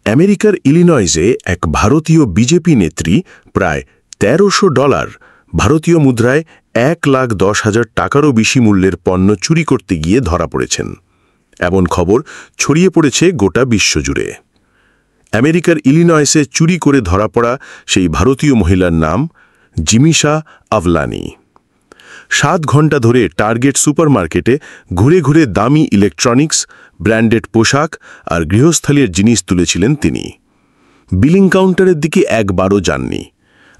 আমেরিকার ইলিনয়সে এক ভারতীয় বিজেপি নেত্রী প্রায় $১৩০০ ভারতীয় মুদ্রায় ১,১০,০০০ টাকারও বেশি মূল্যের পণ্য চুরি করতে গিয়ে ধরা পড়েছেন। এমন খবর ছড়িয়ে পড়েছে গোটা বিশ্বজুড়ে। আমেরিকার ইলিনয়সে চুরি করে ধরা পড়া সেই ভারতীয় মহিলার নাম জিমিশা আভলানি। ৭ ঘণ্টা ধরে টার্গেট সুপারমার্কেটে ঘুরে ঘুরে দামি ইলেকট্রনিক্স, ব্র্যান্ডেড পোশাক আর গৃহস্থালির জিনিস তুলেছিলেন তিনি। বিলিং কাউন্টারের দিকে একবারও যাননি।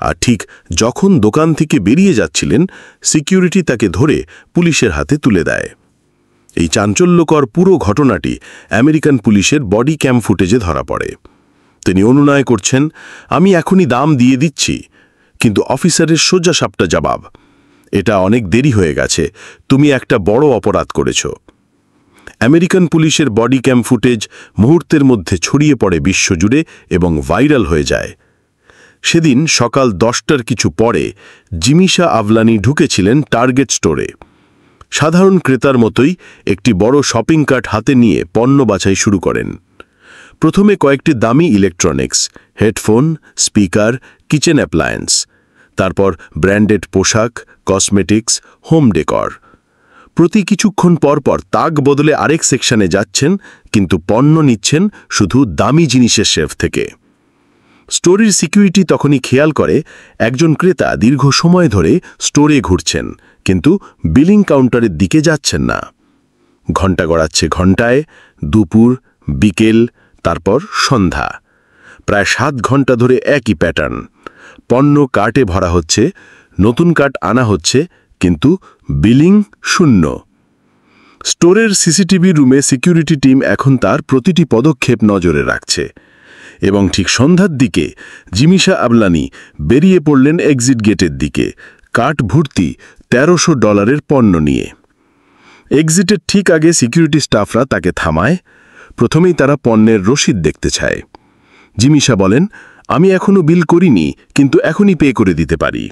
আর ঠিক যখন দোকান থেকে বেরিয়ে যাচ্ছিলেন, সিকিউরিটি তাকে ধরে পুলিশের হাতে তুলে দেয়। এই চাঞ্চল্যকর পুরো ঘটনাটি আমেরিকান পুলিশের বডি ক্যাম ফুটেজে ধরা পড়ে। তিনি অনুনয় করছেন, আমি এখনই দাম দিয়ে দিচ্ছি, কিন্তু অফিসারের সোজাসাপটা জবাব, এটা অনেক দেরি হয়ে গেছে, তুমি একটা বড় অপরাধ করেছ। আমেরিকান পুলিশের বডি ক্যাম ফুটেজ মুহূর্তের মধ্যে ছড়িয়ে পড়ে বিশ্বজুড়ে এবং ভাইরাল হয়ে যায়। সেদিন সকাল 10টার কিছু পরে জিমিশা আভলানি ঢুকেছিলেন টার্গেট স্টোরে। সাধারণ ক্রেতার মতোই একটি বড় শপিং কার্ট হাতে নিয়ে পণ্য বাছাই শুরু করেন। প্রথমে কয়েকটি দামি electronics, headphone, speaker, kitchen appliance, তারপর ব্র্যান্ডেড পোশাক, কসমেটিক্স, হোম ডেকর। প্রতি কিছুক্ষণ পরপর তাক বদলে আরেক সেকশনে যাচ্ছেন, কিন্তু পণ্য নিচ্ছেন শুধু দামি জিনিসের শেলফ থেকে। স্টোরের সিকিউরিটি তখনই খেয়াল করে একজন ক্রেতা দীর্ঘ সময় ধরে স্টোরে ঘুরছেন, কিন্তু বিলিং কাউন্টারের দিকে যাচ্ছেন না। ঘণ্টা গড়াচ্ছে ঘণ্টায়, দুপুর, বিকেল, তারপর সন্ধ্যা। প্রায় 7 ঘণ্টা ধরে একই প্যাটার্ন। পণ্য কার্টে ভরা হচ্ছে, নতুন কার্ট আনা হচ্ছে, কিন্তু বিলিং শূন্য। স্টোরের সিসিটিভি রুমে সিকিউরিটি টিম এখন তার প্রতিটি পদক্ষেপ নজরে রাখছে। এবং ঠিক সন্ধ্যার দিকে জিমিশা আভলানি বেরিয়ে পড়লেন এক্সিট গেটের দিকে, কার্ট ভর্তি $১৩০০ পণ্য নিয়ে। এক্সিটের ঠিক আগে সিকিউরিটি স্টাফরা তাকে থামায়। প্রথমেই তারা পণ্যের রসিদ দেখতে চায়। জিমিশা বলেন, আমি এখনও বিল করিনি, কিন্তু এখনই পে করে দিতে পারি।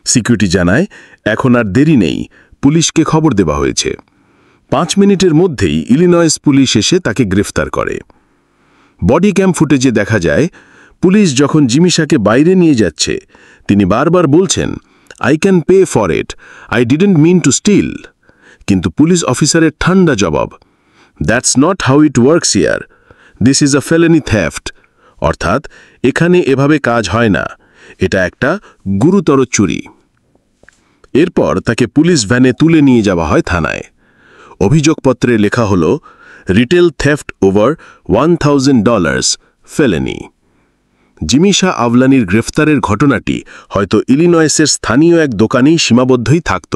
সিকিউরিটি জানায়, এখন আর দেরি নেই, পুলিশকে খবর দেওয়া হয়েছে। 5 মিনিটের মধ্যেই ইলিনয়স পুলিশ এসে তাকে গ্রেফতার করে। বডি ক্যাম ফুটেজে দেখা যায়, পুলিশ যখন জিমিশাকে বাইরে নিয়ে যাচ্ছে, তিনি বারবার বলছেন, I can pay for it, I didn't mean to steal. কিন্তু পুলিশ অফিসারের ঠান্ডা জবাব, that's not how it works here, this is a felony theft. অর্থাৎ এখানে এভাবে কাজ হয় না, এটা একটা গুরুতর চুরি। এরপর তাকে পুলিশ ভ্যানে তুলে নিয়ে যাওয়া হয় থানায়। অভিযোগপত্রে লেখা হল, রিটেল থেফট ওভার $1,000, ফেলেনি। জিমিশা আভলানির গ্রেফতারের ঘটনাটি হয়তো ইলিনয়সের স্থানীয় এক দোকানেই সীমাবদ্ধই থাকত,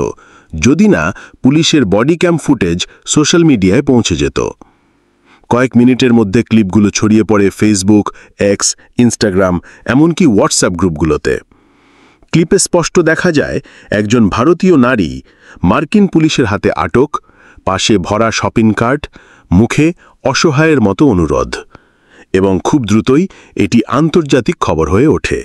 যদি না পুলিশের বডি ক্যাম ফুটেজ সোশ্যাল মিডিয়ায় পৌঁছে যেত। কয়েক মিনিটের মধ্যে ক্লিপগুলো ছড়িয়ে পড়ে ফেসবুক, এক্স, ইনস্টাগ্রাম, এমনকি হোয়াটসঅ্যাপ গ্রুপগুলোতে। ক্লিপে স্পষ্ট দেখা যায় একজন ভারতীয় নারী মার্কিন পুলিশের হাতে আটক, পাশে ভরা শপিং কার্ট, মুখে অসহায়ের মতো অনুরোধ। এবং খুব দ্রুতই এটি আন্তর্জাতিক খবর হয়ে ওঠে।